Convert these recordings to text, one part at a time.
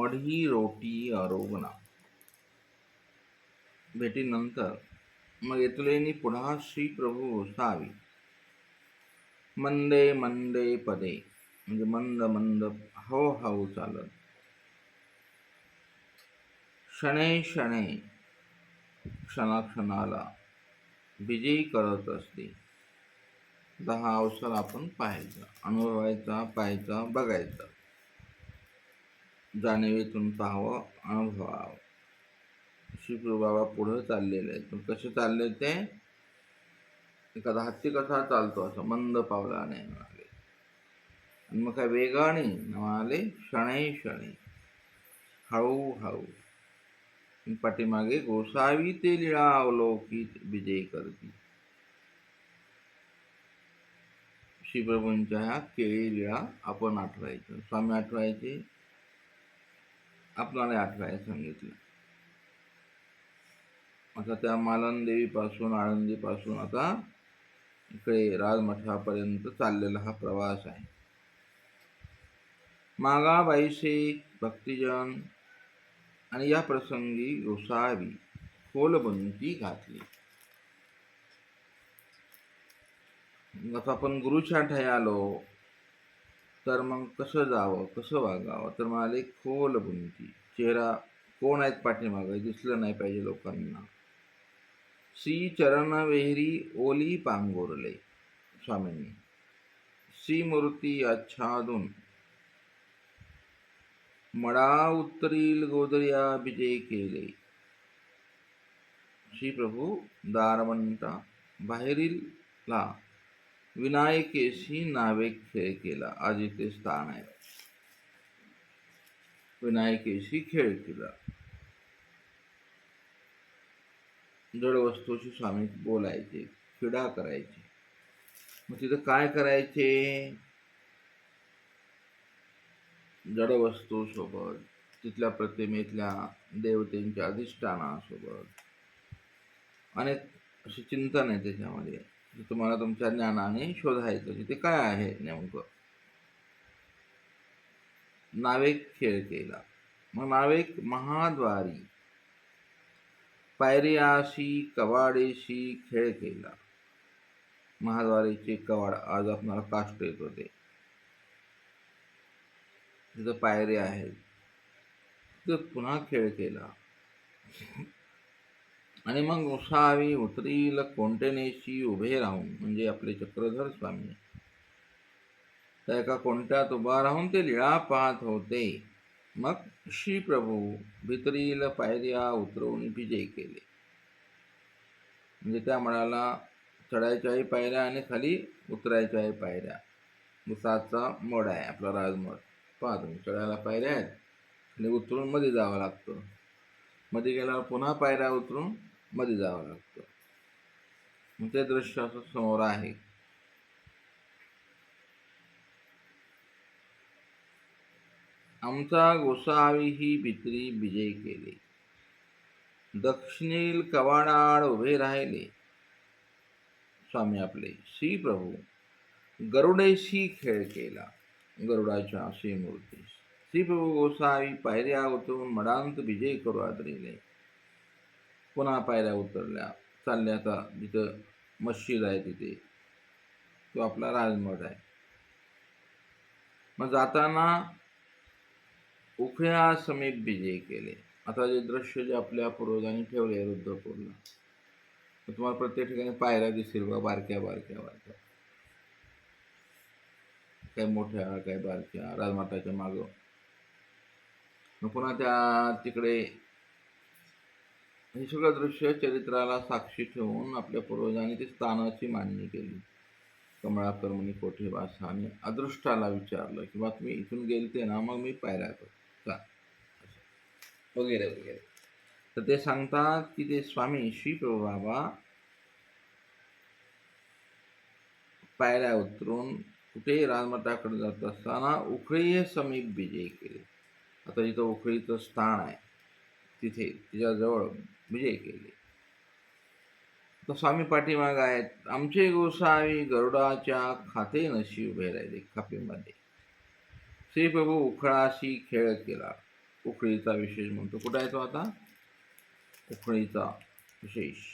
मढी रोटी आरोगणा. भेटीनंतर मग येथुलेनी पुन्हा श्री प्रभू गोसावी मंदे मंदे पदे, म्हणजे मंद मंद हळूहळू चालत, क्षणे क्षणे क्षणाक्षणाला विजयी करत असते. हा अवसर आपण पाहायचा, अनुभवायचा, पाहायचा, बघायचा, जाणीवेतून पाहावं, अनुभवावं. श्रीप्रभू बाबा पुढे चाललेले आहेत, पण कसे चालले ते, एखादा हत्ती कसा चालतो असं मंद पावलाने म्हणाले. आणि मग काय वेगाने म्हणाले, शनै शनै, हळूहळू. पाठीमागे गोसावी ते लीळा अवलौकित विजय करती. श्रीप्रभूंच्या ह्या केळी लीळा आपण आठवायचं, स्वामी आठवायचे, आपल्याला आठवायला सांगितलं. आता त्या मालनदेवीपासून, आळंदीपासून आता इकडे राजमठापर्यंत चाललेला हा प्रवास आहे. मागाबाईसे भक्तिजन आणि या प्रसंगी गोसावी खोलबंदी घातली. आता आपण गुरुच्या ठाई आलो तर मग कसं जावं, कसं वागावं, तर म्हणाले खोलबुंती. चेहरा कोण आहेत पाठीमागं दिसलं नाही पाहिजे लोकांना. श्री चरण वेहरी ओली पांगोरले. स्वामींनी श्री मूर्ती आच्छादून मडा उत्तरील गोदर्या विजय केले. श्री प्रभू दारवंटा बाहेरीला विनायकेशी नावे खेळ केला. आज इथे स्थान आहे, विनायकेशी खेळ केला. जड वस्तूशी स्वामी बोलायचे, क्रीडा करायचे. मग तिथं काय करायचे, जड वस्तूसोबत, तिथल्या प्रतिमेतल्या देवतेंच्या अधिष्ठानासोबत अनेक असे चिंतन आहे त्याच्यामध्ये. तुम्हाला तुमच्या ज्ञानाने शोधायचं तिथे काय आहे नेमकं. नावेक खेळ केला. मग नावेक महाद्वारी पायऱ्याशी कवाडेशी खेळ केला. महाद्वारीचे कवाड आज आपल्याला काष्ट येत होते, तिथं पायऱ्या आहेत, तिथं पुन्हा खेळ केला. आणि मग गोसावी उतरील कोंटेनेशी उभे राहून, म्हणजे आपले चक्रधर स्वामी त्या एका कोणत्यात उभा राहून ते लीळा पाहत होते. मग श्री प्रभू भितरील पायऱ्या उतरवून विजय केले. म्हणजे त्या मळाला चढायच्याही पायऱ्या आणि खाली उतरायच्याही पायऱ्या. उसाचा मड आहे आपला राजमठ, पहा तुम्ही, चढायला पायऱ्या आहेत आणि उतरून मध्ये जावं लागतं, मध्ये गेल्यावर पुन्हा पायऱ्या उतरून मध्ये जावं लागतं. मग ते दृश्य असं समोर आहे. आमचा गोसावी ही भित्री विजय केले. दक्षिणेल कवाडाआड उभे राहिले स्वामी आपले श्री प्रभू. गरुडेशी खेळ केला, गरुडाच्या श्री मूर्ती. श्री प्रभू गोसावी पायऱ्या उतरून मडांत विजय करू आदरिले. पुन्हा पायऱ्या उतरल्या, चालल्या. आता जिथं मस्जिद आहे तिथे, तो आपला राजमठ आहे. मग जाताना उखळ्या समीप विजय केले. आता जे दृश्य जे आपल्या पूर्वजांनी ठेवले रुद्रपूरला, तुम्हाला प्रत्येक ठिकाणी पायऱ्या दिसतील बघा, बारक्या बारक्या बारक्या, काही मोठ्या काही बारक्या, राजमाताच्या मागं. मग पुन्हा त्या तिकडे हे सगळं दृश्य चरित्राला साक्षी ठेवून आपल्या पूर्वजांनी ती स्थानाची मांडणी केली. कमळाकर्मणी कोठे वासा, आणि अदृष्टाला विचारलं की बा तुम्ही इथून गेलते ना, मग मी पायऱ्या का वगैरे वगैरे. तर ते सांगतात की ते स्वामी श्री प्रभू बाबा पायऱ्या उतरून कुठे राजमठाकडे जात असताना उखळी समीप विजय केले. आता जिथं उखळीचं स्थान आहे तिथे तिच्याजवळ विजय केले. तर स्वामी पाठीमाग आहेत. आमचे गोसावी गरुडाच्या खाते नशी उभे राहिले खापीमध्ये. श्री प्रभू उखळाशी खेळ केला. उखळीचा विशेष म्हणतो. कुठं आहे तो आता? उखळीचा विशेष.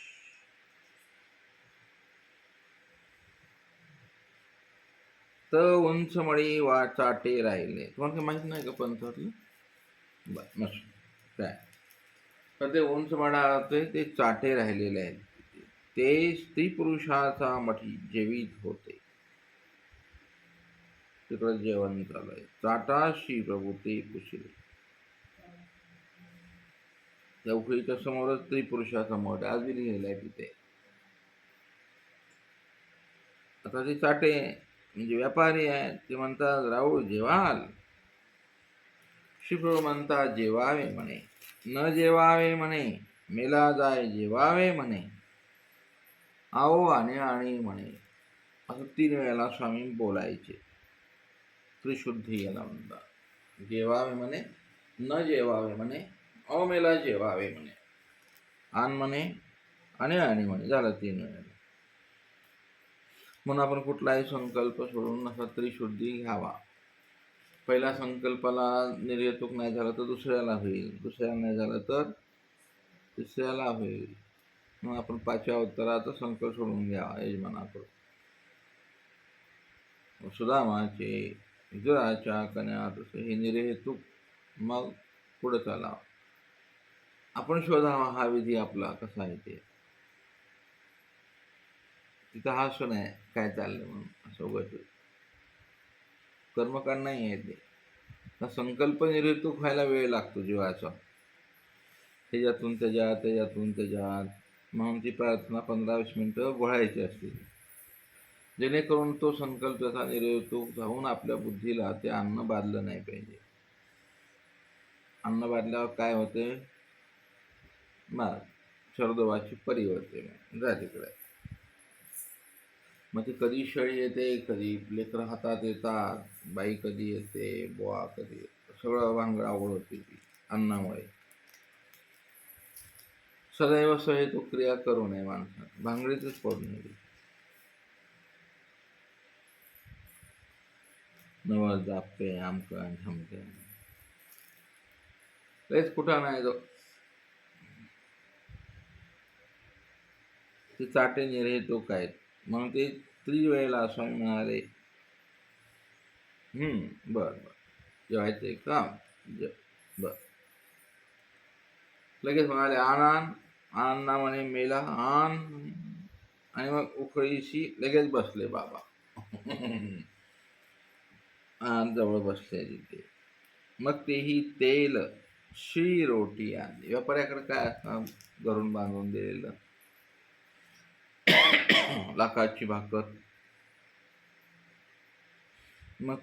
तर उंच मळी वा चाटे राहिले. तुम्हाला काही माहित नाही का पंथातलं? बर नस काय, तर ते उंच मळा ते चाटे राहिलेले आहेत. ते स्त्री पुरुषाचा मठी जेवीत होते. तिकडं जेवण चालू आहे. चाटाशी प्रभू ते पुशिले. त्या उखळीच्या समोरच स्त्री पुरुषाचा मठ आज बी लिहिलेला आहे तिथे. आता ते चाटे म्हणजे व्यापारी आहेत. ते म्हणतात राहुल जेवाल. श्रीप्रभू म्हणतात जेवावे म्हणे, न जेवावे म्हणे, मेला जाय जेवावे म्हणे, आओ आणि म्हणे. असं 3 वेळेला स्वामी बोलायचे. त्रिशुद्धी याला म्हणतात. जेवावे म्हणे, न जेवावे म्हणे, आओ मेला जेवावे म्हणे, आण म्हणे आणि म्हणे. झालं 3 वेळेला. म्हणून आपण कुठलाही संकल्प सोडून असा त्रिशुद्धी घ्यावा. पहिल्या संकल्पाला निर्हेतुक नाही झालं तर दुसऱ्याला होईल, दुसऱ्याला नाही झालं तर तिसऱ्याला होईल. मग आपण 5व्या अवताराचा संकल्प सोडून घ्यावा यजमानाकडून. सुदामाचे विदुराच्या कन्या तसं हे निर्हेतुक मग पुढे चालावं. आपण शोधावा हा विधी आपला कसा आहे ते. तिथं हा सुन आहे काय चाललं म्हणून असं उगाच कर्मकांड नाही आहे ते. संकल्प निर्हेतुक व्हायला वेळ लागतो जीवाचा. त्याच्यातून त्याच्यात म्हणून ती प्रार्थना 15-20 मिनिटं घोळायची असते, जेणेकरून तो संकल्प त्याचा निर्हेतुक जाऊन आपल्या बुद्धीला ते अन्न बाधलं नाही पाहिजे. अन्न बाधल्यावर काय होते? मग शरदोबाची परी होते. जा तिकडे. मग ती कधी शेळी येते, कधी लेकरं हातात येतात, बाई कधी येते, बुवा कधी येते, सगळं भांगड आवड होते ती अन्नामुळे. सदैव सहेतुक क्रिया करू नये माणसात, भांगडीतच पडू नये. नवस जापते आमकं झमकं लयच कुठं नाही जो. ते चाटे निर्हेतुक आहेत म्हणून ते वेळेला स्वामी म्हणाले बर जेवायचंय का? बर. लगेच म्हणाले आण म्हणे, मेला आण. आणि मग उखळीशी लगेच बसले बाबा. जवळ बसले तिथे. मग तेही तेल शी रोटी आणली. व्यापाऱ्याकडे काय असतं घरून बांधून दिलेलं लाखाची भाकर. मग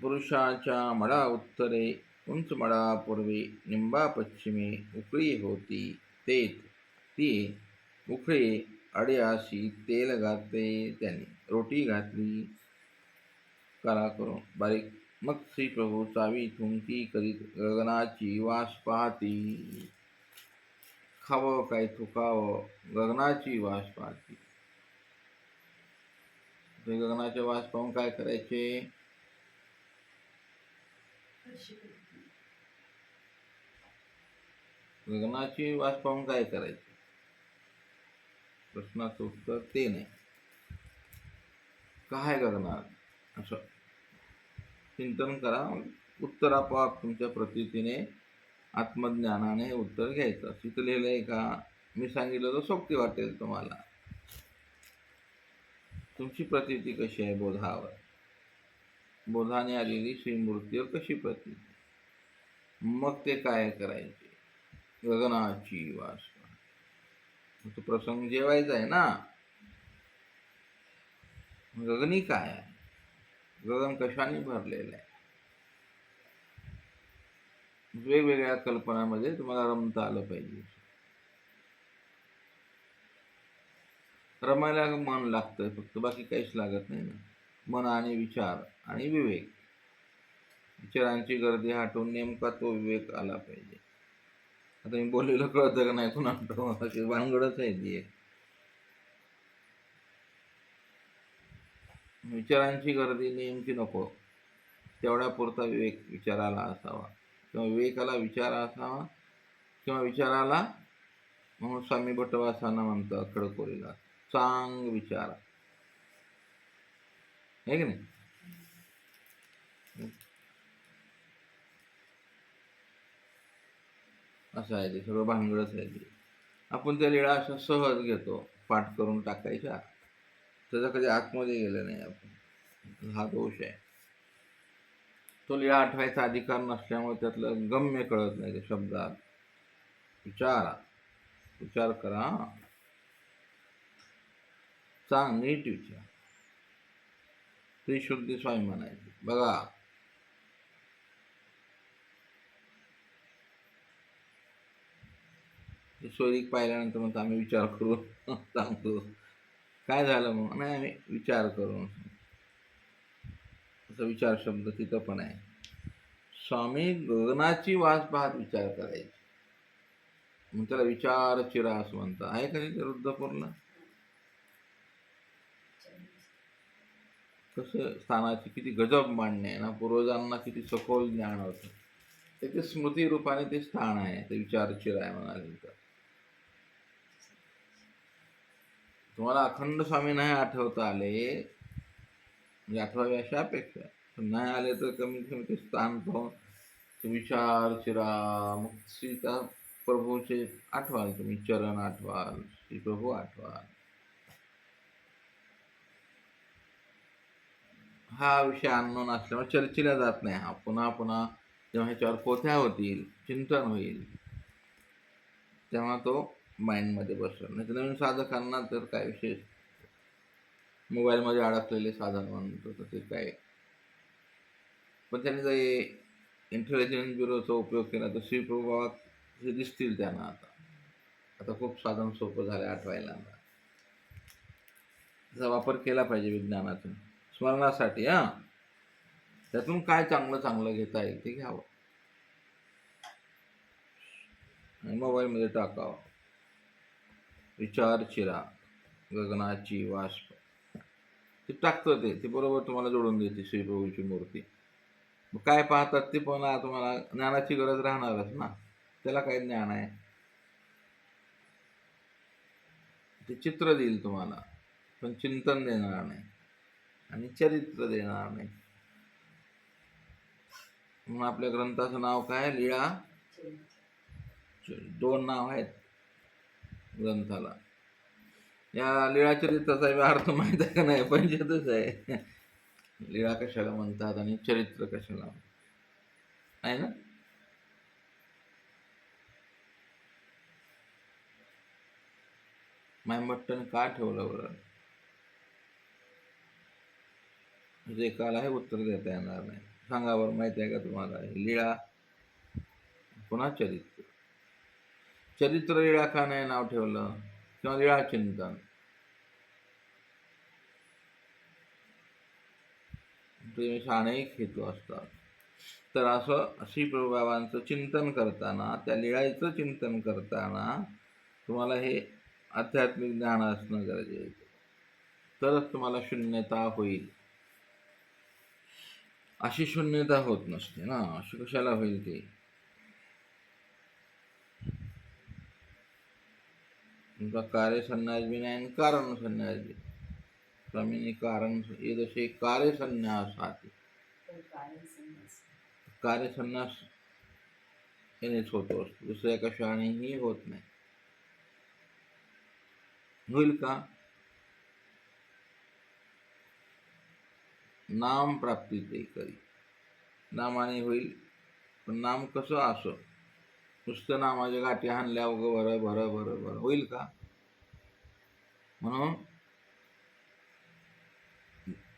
पुरुषाच्या मळा उत्तरे, उंच मळा पूर्वे, निंबा पश्चिमे उकळी होती. ती उकळी अडयाशी तेल घातले त्याने, रोटी घातली करा करून बारीक. मग श्री प्रभू चावी थुंकी करीत गगनाची वास पाहती. खावं काय थुकावं, गगनाची वास पाहती. गगनाचे वास पाहून काय करायचे? गगनाची वास पाहून काय करायचे? प्रश्नाचं उत्तर ते नाही. काय गगनात असं चिंतन करा. उत्तर आपोआप तुमच्या प्रतीतीने आत्मज्ञानाने उत्तर घ्यायचं. तिथं लिहिलंय का? मी सांगितलं तर सोपी वाटेल तुम्हाला. तुमची प्रतीती कशी आहे बोधावर, बोधाने आलेली श्रीमूर्तीवर कशी प्रतीती. मग ते काय करायचे? गगनाची वास. तो प्रसंग जेवायचा आहे ना. गगनी काय आहे? गगन कशाने भरलेलं आहे? वेगवेगळ्या कल्पनामध्ये तुम्हाला रमता आलं पाहिजे. रमायला मन लागतंय फक्त, बाकी काहीच लागत नाही ना. मन आणि विचार आणि विवेक, विचारांची गर्दी हटवून नेमका तो विवेक आला पाहिजे. आता मी बोललेलं कळतं का नाही कुणा भानगडच आहे ती. विचारांची गर्दी नेमकी नको, तेवढा पुरता विवेक विचाराला असावा. किंवा विवेकाला विचार असावा किंवा विचाराला म्हणून स्वामी भट्टवासांना म्हणतात खडकोलीला चांग विचार आहे की नाही. असं आहे ते सगळं भानगडच आहे ते. आपण त्या लीळा अशा सहज घेतो, पाठ करून टाकायच्या, त्याचा कधी आतमध्ये गेलं नाही आपण, हा दोष आहे. तो लीळा आठवायचा अधिकार नसल्यामुळे त्यातलं गम्य कळत नाही. त्या शब्दात विचार करा, चांग नीट विचार. त्रिशुद्धी स्वामी म्हणायची. बघा सोयरीक पाहिल्यानंतर मग आम्ही विचार करू सांगतो काय झालं मग, नाही आम्ही विचार करू. असा विचार शब्द तिथं पण आहे. स्वामी गगनाची वास पाहत विचार करायची, मग त्याला विचार चिरा असं म्हणतात. आहे का नाही रुद्रपूरला कसं स्थानाची किती गजब मांडणे आहे ना, पूर्वजांना किती सखोल ज्ञान होतं. त्याचे स्मृती रूपाने ते स्थान आहे, ते विचार चिरा आहे म्हणाले. तर तुम्हाला अखंड स्वामी नाही आठवता आले, म्हणजे आठवावे अशा अपेक्षा, पण नाही आले तर कमीत कमी ते स्थान पाहून विचार चिरा. मग सीता प्रभूचे आठवाल तुम्ही, चरण आठवाल, श्री प्रभू आठवाल. हा विषय अननोन असल्यामुळे चर्चेला जात नाही. हा पुन्हा पुन्हा जेव्हा ह्याच्यावर पोथ्या होतील, चिंतन होईल, तेव्हा तो माइंडमध्ये बसतो. नाही तर नवीन साधकांना तर काय विशेष मोबाईलमध्ये अडकलेले साधन म्हणतो तर ते काय, पण त्यांनी जर इंटेलिजन्स ब्युरोचा उपयोग केला तर श्रीप्रभू हे दिसतील त्यांना. आता खूप साधन सोपं झालं आठवायला. त्याचा वापर केला पाहिजे विज्ञानाचा स्मरणासाठी. त्यातून काय चांगलं चांगलं घेता येईल ते घ्यावं आणि मोबाईलमध्ये टाकावं. विचार चिरा गगनाची वाष्प, ते टाकतं ते बरोबर तुम्हाला जोडून देते श्रीप्रभूची मूर्ती. मग काय पाहतात ते पण तुम्हाला ज्ञानाची गरज राहणारच ना. त्याला काय ज्ञान आहे, ते चित्र देईल तुम्हाला पण चिंतन देणार नाही आणि चरित्र देणार नाही. म्हणून आपल्या ग्रंथाचं नाव काय, लीळा. 2 नाव आहेत ग्रंथाला. या लीळा चरित्राचा अर्थ माहित आहे का नाही, पंचतच आहे. लीळा कशाला म्हणतात आणि चरित्र कशाला आहे ना. मायमट्टन का ठेवलं बरं, म्हणजे एकाला हे उत्तर देता येणार नाही. सांगा बरं, माहिती आहे का तुम्हाला. लीळा पुन्हा चरित्र लीळा का नाही नाव ठेवलं, किंवा लीळा चिंतन. अनेक हेतू असतात. तर असं श्रीप्रभूबाबांचं चिंतन करताना, त्या लीळाचं चिंतन करताना तुम्हाला हे आध्यात्मिक ज्ञान असणं गरजेचं, तरच तुम्हाला शून्यता होईल. अशी शून्यता होत नसते ना, अशी कशाला होईल ते. तुमचा कार्य संन्यास बी नाही आणि कारण संन्यास बी. स्वामींनी कारण जसे कार्य संन्यास आहात, कार्य संन्यास यानेच होतो असतो, दुसऱ्या कशानेही होत नाही. होईल का, नाम प्राप्ती ते करी, नामाने होईल. पण नाम कसं असो, नुसतं नामाच्या गाठी हाणल्या उगं भरं भरं भरं भरं होईल का. म्हणून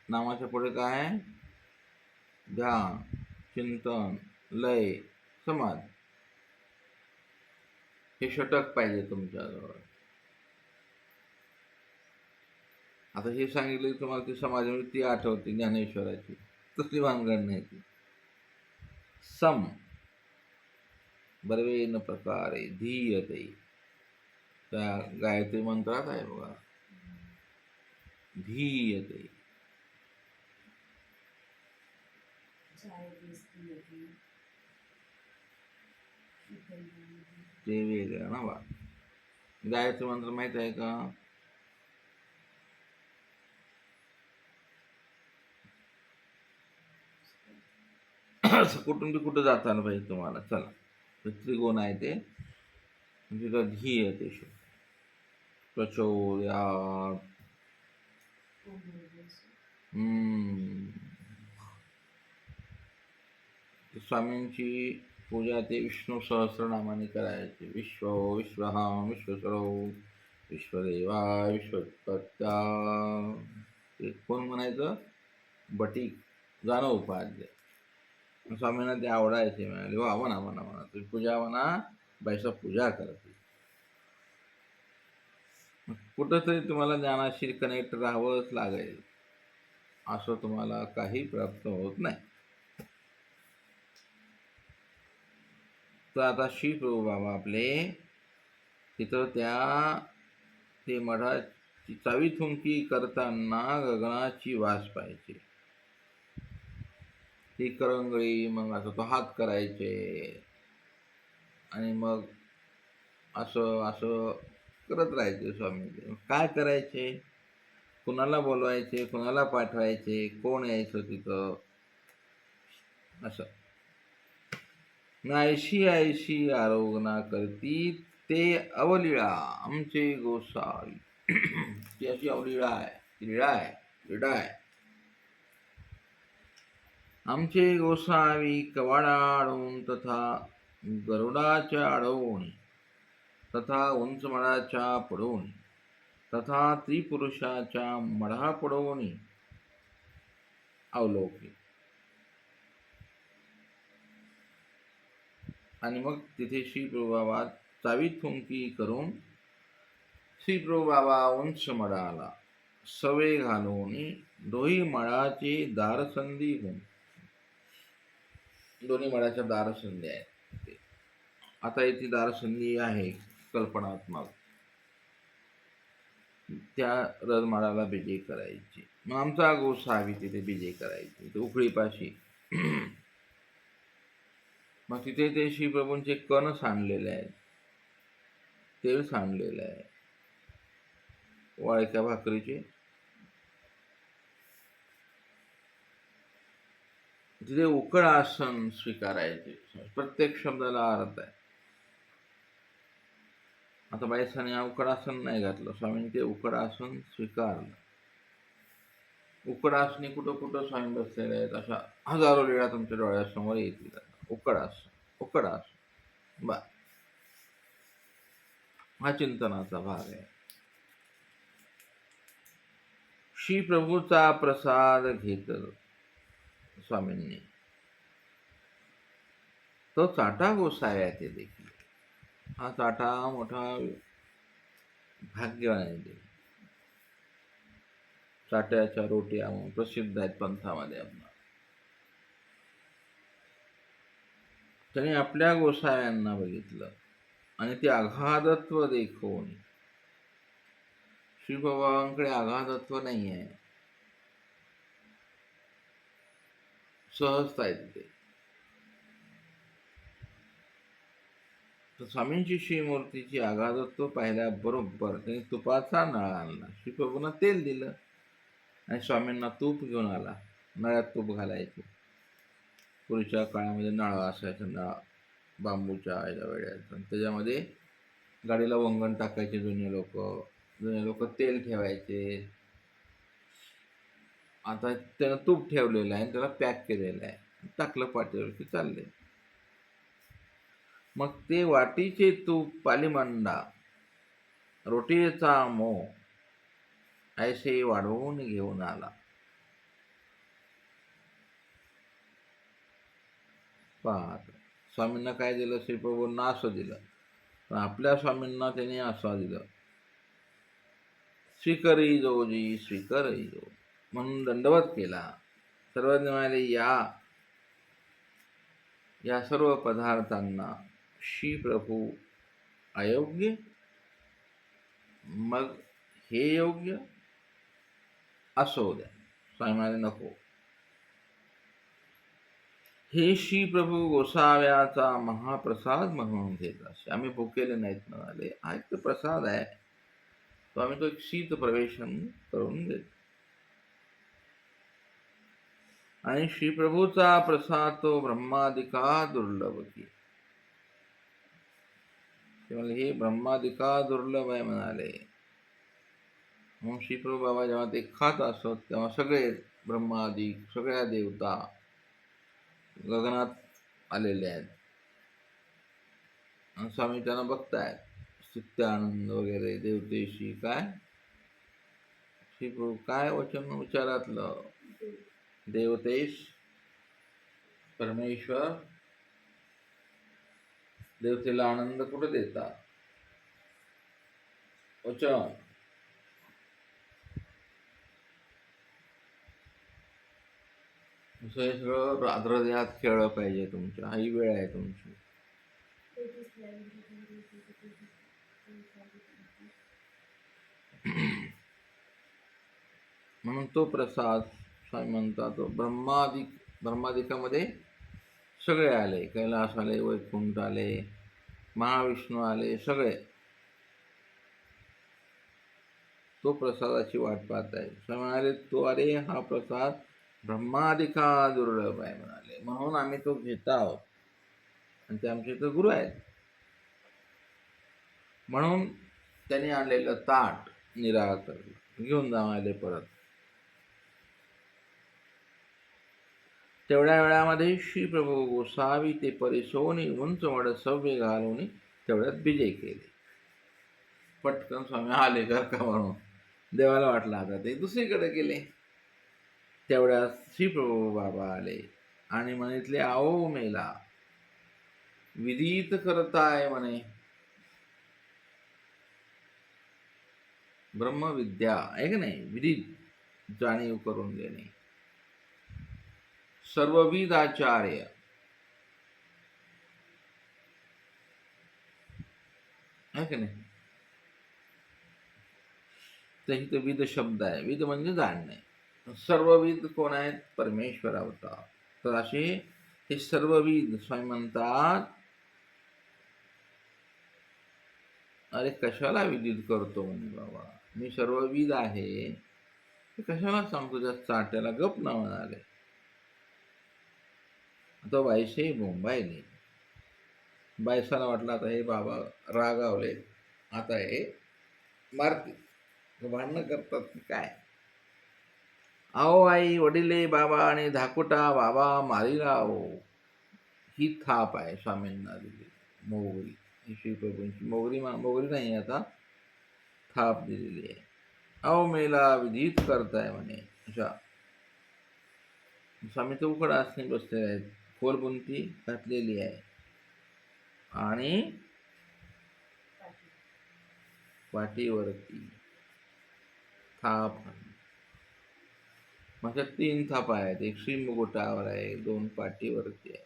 नामाच्या पुढे काय, ध्यान, चिंतन, लय, समाज, हे षटक पाहिजे तुमच्याजवळ. आता हे सांगितलं की तुम्हाला ती समाजवृत्ती आठवते ज्ञानेश्वराची, तसली भानगड नाही ती. सम बर्वेन प्रकारे धीयते, त्या गायत्री मंत्रात आहे बघा, धीयते. ते वेगळं ना बा. गायत्री मंत्र माहित आहे का? कुठून बी कुठं जाता आलं पाहिजे तुम्हाला. चला, त्रिकोण आहे ते, तिथं धी येते प्रचोदयात. स्वामींची पूजा ते विष्णू सहस्रनामाने करायचे. विश्व विश्वहाम विश्वसरो विश्वदेवा विश्वत्पत्ता. ते कोण म्हणायचं? बटीक जाणं उपाध्याय. स्वामींना ते आवडायचे. म्हणाले वा, म्हणा म्हणा म्हणा, तुम्ही पूजा म्हणा, बाईसा पूजा करते. कुठंतरी तुम्हाला ज्ञानाशी कनेक्ट राहावंच लागेल, असं तुम्हाला काही प्राप्त होत नाही. तर आता श्री प्रभू बाबा आपले तिथं ते मठाची चावी थुंकी करताना गगनाची वास पाहिजे. ती करंगळी, मग असं तो हात करायचे आणि मग असं असं करत राहायचे स्वामी. काय करायचे? कुणाला बोलवायचे, कुणाला पाठवायचे, कोण यायचं तिथं, असं. नायशी आयशी आरोगना करती ते अवलीळा आमचे गोसावी. ती अशी अवलीळा आहे, लीळा आहे, लीळा आहे. आमचे गोसावी कवाडाळून तथा गरुडाच्या आडवून तथा उंचमळाच्या पुढून तथा त्रिपुरुषाच्या मढा पुढवून अवलोकी. आणि मग तिथे श्री प्रभू बाबा चावी थुंकी करून श्री प्रभू बाबा उंच मळाला सवे घालून दोही मळाचे दारसंधी होऊन. दोन्ही मळाच्या दारसंधी आहेत. आता इथे दारसंधी आहे कल्पनात्मक. त्या रजमाळाला बिजे करायची. मग आमचा गोसावी तिथे बिजे करायची, ते उकळीपाशी. मग तिथे ते श्रीप्रभूंचे कण सांडलेले आहेत, तेल सांडलेलं आहे वाळक्या भाकरीचे. तिथे उकळ आसन स्वीकारायचे. प्रत्येक शब्दाला अर्थ आहे. आता बाईसाने उकडासन नाही घातलं, स्वामींनी ते उकडासन स्वीकारलं. उकडासनी कुठं कुठं स्वामी बसलेले आहेत, अशा हजारो लीळा तुमच्या डोळ्यासमोर येतील. उकडासन, उकडासन, बा, हा चिंतनाचा भाग आहे. श्री प्रभूचा प्रसाद घेत स्वामींनी तो चाटा गोसाव्या ते देखील. हा चाटा मोठा भाग्यवान आहे. चाट्याच्या रोट्या प्रसिद्ध आहेत पंथामध्ये. त्याने आपल्या गोसाव्यांना बघितलं आणि ते अगाधत्व देखवून. श्रीबाबांकडे अगाधत्व नाही आहे, सहजता आहे तिथे. तर स्वामींची श्रीमूर्तीची अगाधत्व पाहिल्याबरोबर त्यांनी तुपाचा नळा आणला. श्रीप्रभूंना तेल दिलं आणि स्वामींना तूप घेऊन आला. नळ्यात तूप घालायचे. पूर्वीच्या काळामध्ये नळा असायचा, नळा बांबूच्या वेळेत. त्याच्यामध्ये गाडीला वंगण टाकायचे जुने लोक तेल ठेवायचे. आता त्यानं तूप ठेवलेलं आहे, त्याला पॅक केलेलं आहे, टाकलं पाठीवरती, चालले. मग ते वाटीचे तूप पालीमंडा रोटीचा मोह ऐसे वाढवून घेऊन आला. पाहत स्वामींना काय दिलं? श्रीप्रभूंना असं दिलं, पण आपल्या स्वामींना त्याने असं दिलं. स्वीकरी जोजी स्वीकरी जो म्हणून दंडवत केला. सर्वज्ञ म्हणाले, या सर्व पदार्थांना श्री प्रभू अयोग्य, मग हे योग्य असो द्या. स्वामी म्हणाले नको, हे श्री प्रभू गोसाव्याचा महाप्रसाद म्हणून घेत असे. आम्ही भुकेले नाहीत म्हणाले. हा एक तर प्रसाद आहे, तो आम्ही तो एक शीत प्रवेशन करून देतो. आणि श्रीप्रभूचा प्रसाद तो ब्रह्मादिका दुर्लभ की. ते म्हणले हे ब्रह्मादिका दुर्लभ आहे म्हणाले. मग श्रीप्रभू बाबा जेव्हा ते खात असत तेव्हा सगळे ब्रह्मादी सगळ्या देवता गगनात आलेले आहेत. आणि स्वामी त्यांना बघतायत. स्तुत्यानंद वगैरे देवतेशी काय श्रीप्रभू काय वचन उच्चारातलं देवतेश परमेश्वर देवतेला आनंद कुठे देतात वचन. हे सगळं रात्रध्यात खेळलं पाहिजे तुमच्या. ही वेळ आहे तुमची. म्हणून तो प्रसाद स्वामी म्हणतात तो ब्रह्मादिकामध्ये सगळे आले. कैलास आले, वैकुंठ आले, महाविष्णू आले, सगळे तो प्रसादाची वाट पाहत आहे. स्वामी म्हणाले तो अरे हा प्रसाद ब्रह्मादिका दुर्लभ आहे म्हणाले, म्हणून आम्ही तो घेत आहोत. आणि ते आमचे इथं गुरु आहेत. म्हणून त्यांनी आणलेलं ताट निराकरलं, घेऊन जाऊन परत. तेवढ्या वेळामध्ये श्री प्रभू गोसावी ते परिसोनी उंच वड सव्य घालून तेवढ्यात विजय केले. पटकन स्वामी आले घर का म्हणून. देवाला वाटलं आता ते दुसरीकडे गेले. तेवढ्यात श्री प्रभू बाबा आले आणि म्हणितले आओ मेला विदित करताय म्हणे. ब्रह्मविद्या आहे की नाही, विदित जाणीव करून देणे. सर्वविद आचार्य आहे की नाही. तर इथं विद शब्द आहे. विद म्हणजे जाणणे. सर्वविद कोण आहेत? परमेश्वर अवतार. तर असे हे सर्वविद स्वामी म्हणतात अरे कशाला विदित करतो म्हणे बाबा, मी सर्वविद आहे, कशाला सांगतो त्या चाट्याला, गप ना म्हणाले. तो बाईशे मुंबईने बायसाला वाटलं आता हे बाबा रागावले, आता हे मारतील, भांडणं करतात की काय. आओ आई वडिले बाबा आणि धाकुटा बाबा मारीराव. ही थाप आहे स्वामींना दिली मोगरी. ही श्रीप्रभूंची मोगरी नाही आता, थाप दिलेली आहे. आओ मेला विधित करताय म्हणे. अशा स्वामी तर उकडा असणे बसलेले आहेत. खोलबुंती घातलेली आहे आणि पाठीवरती थाप. माझ्या 3 थापा आहेत. एक श्रीमुकुटावर आहे, 2 पाठीवरती आहे.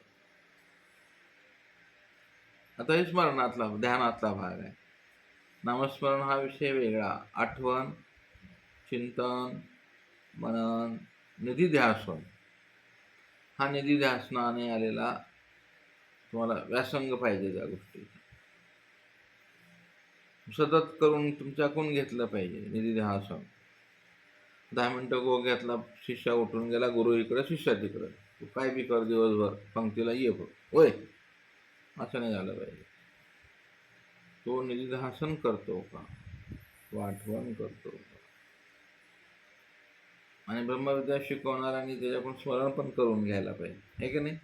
आता हे स्मरणातला ध्यानातला भाग आहे. नामस्मरण हा विषय वेगळा. आठवण, चिंतन, मनन, निधिध्यासन. हा निधिध्यासनाने आलेला तुम्हाला व्यासंग पाहिजे त्या गोष्टी. सतत करून तुमच्याकडून घेतलं पाहिजे निधिध्यासन. 10 मिनटं गो घेतला, शिष्या उठून गेला, गुरु इकडे शिष्या तिकडे, तू काय बी कर दिवसभर, पंक्तीला ये होय, असं नाही झालं पाहिजे. तो निधिध्यासन करतो का, तो आठवण करतो का. आणि ब्रह्मविद्या शिकवणाऱ्यांनी त्याच्याकडून स्मरण पण करून घ्यायला पाहिजे, हे की नाही.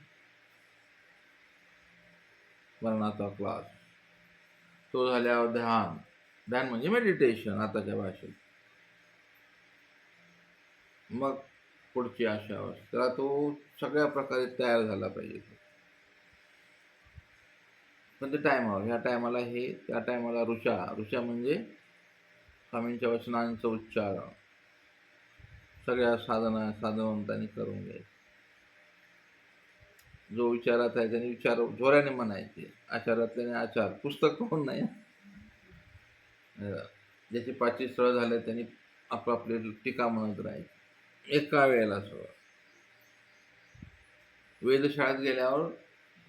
स्मरणाचा क्लास तो झाल्यावर ध्यान. ध्यान म्हणजे मेडिटेशन आताच्या भाषेत. मग पुढची आशा त्याला तो सगळ्या प्रकारे तयार झाला पाहिजे. पण ते टायमावर, ह्या टायमाला हे, त्या टायमाला ऋषा म्हणजे स्वामींच्या वचनांचं उच्चारण सगळ्या साधवंतांनी करून घ्यायचं. जो विचारात आहे त्यांनी विचार जोराने म्हणायचे. आचारातल्याने आचार, पुस्तक कोण नाही. ज्याची 5 स्थळ झाले त्यांनी आपापली टीका म्हणत राहायची एका वेळेला. वेधशाळेत गेल्यावर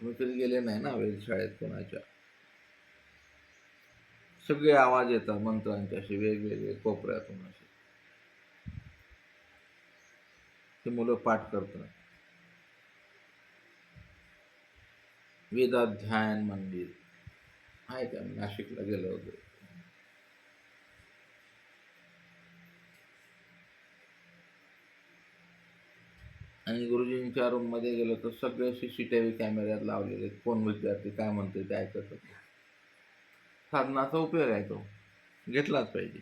तुम्ही कधी गेले नाही ना वेधशाळेत कोणाच्या, सगळे आवाज येतात मंत्रांचे असे वेगवेगळे कोपऱ्यातून असे, ते मुलं पाठ करतात. वेदाध्यायन मंदिर आहे का, नाशिकला गेलो होतो. आणि गुरुजींच्या रूममध्ये गेलो तर सगळे CCTV कॅमेऱ्यात लावलेले, कोण विद्यार्थी काय म्हणते ते ऐकत होते. साधनाचा उपयोग आहे तो, घेतलाच पाहिजे.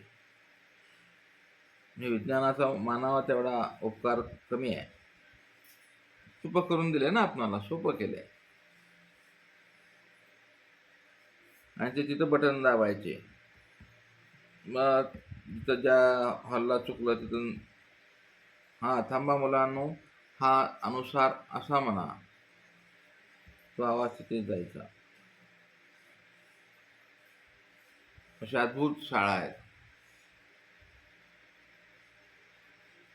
म्हणजे विज्ञानाचा मानावा तेवढा उपकार कमी आहे. सोपं करून दिले ना आपणाला, सोपं केलंय. आणि ते तिथं बटन दाबायचे, मग तिथं ज्या हॉलला चुकलं तिथून हा थांबा मुलांनो, हा अनुसार असा म्हणा, तो आवाज तिथे जायचा. अशा अद्भुत शाळा आहेत.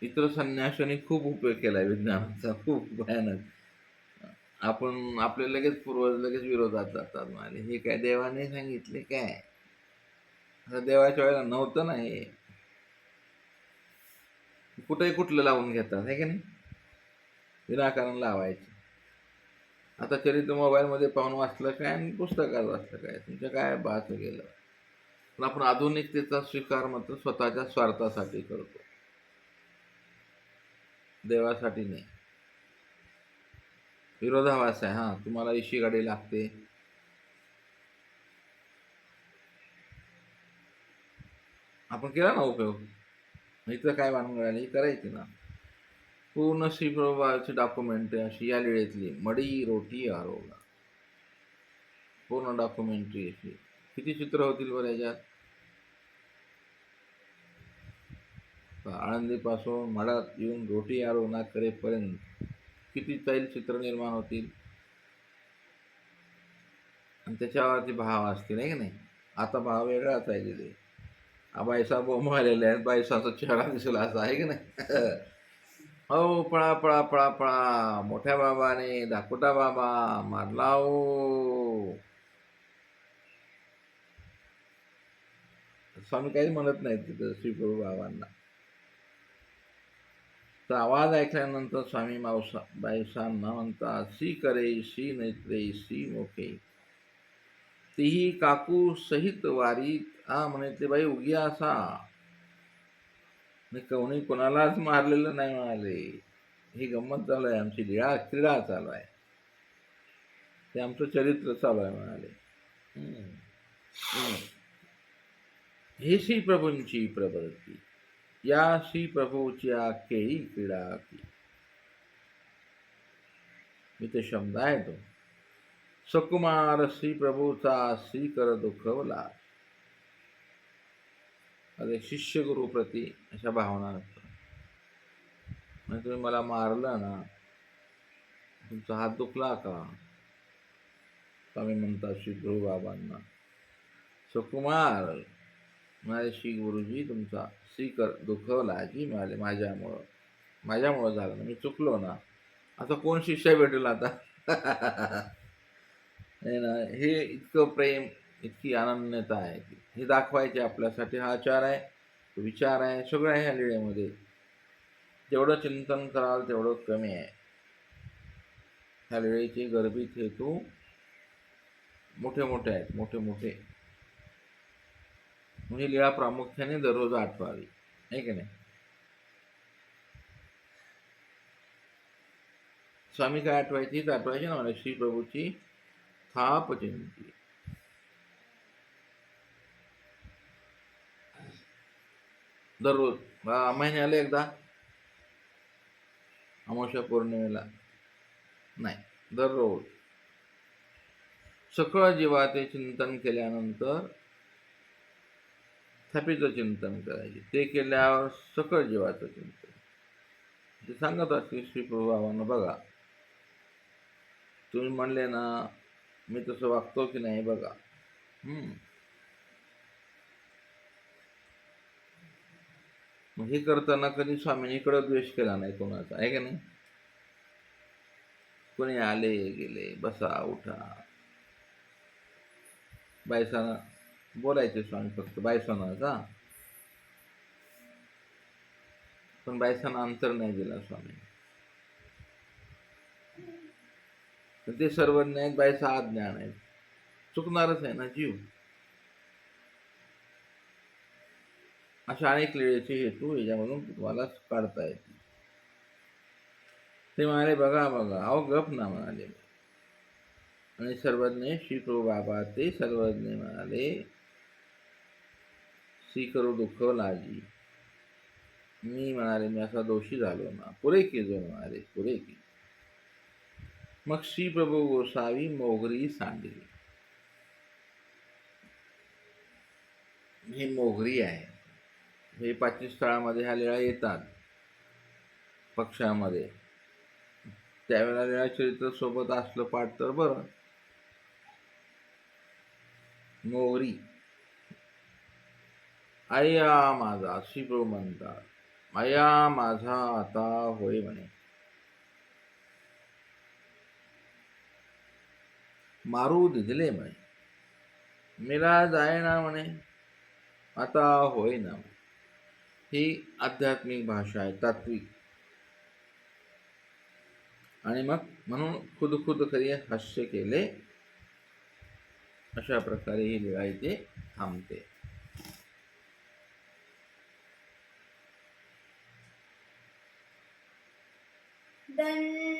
इतर संन्याशांनी खूप उपयोग केलाय विज्ञानाचा, खूप भयानक. आपण आपले लगेच पूर्वज लगेच विरोधात जातात, म्हणाले हे काय देवाने सांगितले काय, आता देवाच्या वेळेला नव्हतं ना हे. कुठेही कुठलं लावून घेतात हे की नाही, विनाकारण लावायचे. आता चरित्र मोबाईलमध्ये पाहून वाचलं काय आणि पुस्तकात वाचलं काय, तुमच्या काय बात गेलं. पण आपण आधुनिकतेचा स्वीकार मात्र स्वतःच्या स्वार्थासाठी करतो, देवासाठी नाही. विरोधाभास आहे. हा तुम्हाला इशी गाडी लागते, आपण केला ना उपयोग, इथं काय भानगड आली करायची ना. पूर्ण श्री प्रभुपादाची डॉक्युमेंटरी अशी या लिळेतली, मडी रोटी आरोग्य, पूर्ण डॉक्युमेंटरी अशी. किती चित्र होतील बरं याच्यात. आळंदीपासून मठात येऊन रोटी आरोग्य करेपर्यंत किती चित्र निर्माण होतील, आणि त्याच्यावरती भाव असतील नाही की नाही. आता भाव वेगळाच आहे तिथे. बायसा बोंब आलेले आहेत, बायसाचा चेहरा दिसला असा आहे की नाही. हो पळा पळा पळा पळा, मोठ्या बाबाने दाकुटा बाबा मारला हो. स्वामी काही म्हणत नाहीत तिथं श्री प्रभू बाबांना. तर आवाज ऐकल्यानंतर स्वामी बाईसांना म्हणतात, सी करे सी नेत्रे सी मोखे, तीही काकू सहित वारीत आ म्हणे बाई उगी असा. कोणी कोणालाच मारलेलं नाही म्हणाले, ही गंमत चालू आहे, आमची क्रीडा चालू आहे, ते आमचं चरित्र चालू आहे म्हणाले. हे श्री प्रभूंची प्रवृत्ती, या श्री प्रभूच्या केळी क्रीडा की. इथे शब्द आहे तो, सकुमार श्री प्रभूचा श्री कर दुखवला. अरे शिष्य गुरु प्रती अशा भावना असतात. म्हणजे तुम्ही मला मारलं ना, तुमचा हात दुखला का, स्वामी म्हणतात श्री प्रभू बाबांना, सुकुमार म्हणाले श्री गुरुजी तुमचा श्रीकर दुखवला जी म्हणाले, माझ्यामुळं झालं ना, मी चुकलो ना, आता कोण शिष्य भेटेल आता. ना हे इतकं प्रेम, इतकी अनन्यता आहे, हे दाखवायचे आपल्यासाठी. हा आचार आहे, विचार आहे, सगळं आहे ह्या लिळेमध्ये. जेवढं चिंतन कराल तेवढं कमी आहे. ह्या लिळेचे गर्भित हेतू मोठे मोठे आहेत, मोठे मोठे. म्हणजे लीळा प्रामुख्याने दररोज आठवावी, आहे की नाही. स्वामी काय आठवायची, आठवायची ना मला श्री प्रभूची थाप चिंती. दररोज महिन्याला एकदा, अमावस्या पौर्णिमेला नाही, दररोज सकळ जीवाचे चिंतन केल्यानंतर थापीचं चिंतन करायचे. ते केल्यावर सकळ जीवाचं चिंतन. ते सांगत असते श्री प्रभू बाबांना, बघा तुम्ही म्हणले ना मी तसं वागतो की नाही बघा. मग हे करताना कधी स्वामींकडे द्वेष केला नाही कोणाचा, आहे की नाही. कोणी आले गेले, बसा उठा. बायसाना बोलायचे स्वामी फक्त बायसानाचा, पण बायसाना अंतर नाही दिला स्वामी. ते सर्वज्ञ आहेत, बायसा अज्ञान आहेत. चुकणारच आहे ना जीव. अशा अनेक लीळेचे हेतू याच्यामधून तुम्हाला काढता येतील. ते म्हणाले बघा बघा, अहो गप ना म्हणाले. आणि सर्वज्ञ श्री प्रभू बाबा ते सर्वज्ञ म्हणाले, श्री करू दुःख लाजी. मी म्हणाले मी असा दोषी झालो ना, पुरे केजो म्हणाले, पुरे की. मग श्री प्रभू गोसावी मोगरी सांडली. ही मोगरी आहे. हे 25 स्थळामध्ये ह्या लीळा येतात पक्षामध्ये. त्यावेळेला लीळा चरित्र सोबत असलं पाठ तर बरं. मोगरी अय्या माझा, श्री प्रभू म्हणतात, अय्या माझा आता होय म्हणे. मारू दिले म्हणे, मेला जाय ना म्हणे, आता होय ना. ही आध्यात्मिक भाषा आहे, तात्विक. आणि मग म्हणून खुद खुद करी हास्य केले. अशा प्रकारे ही लीळा इथे थांबते. दंड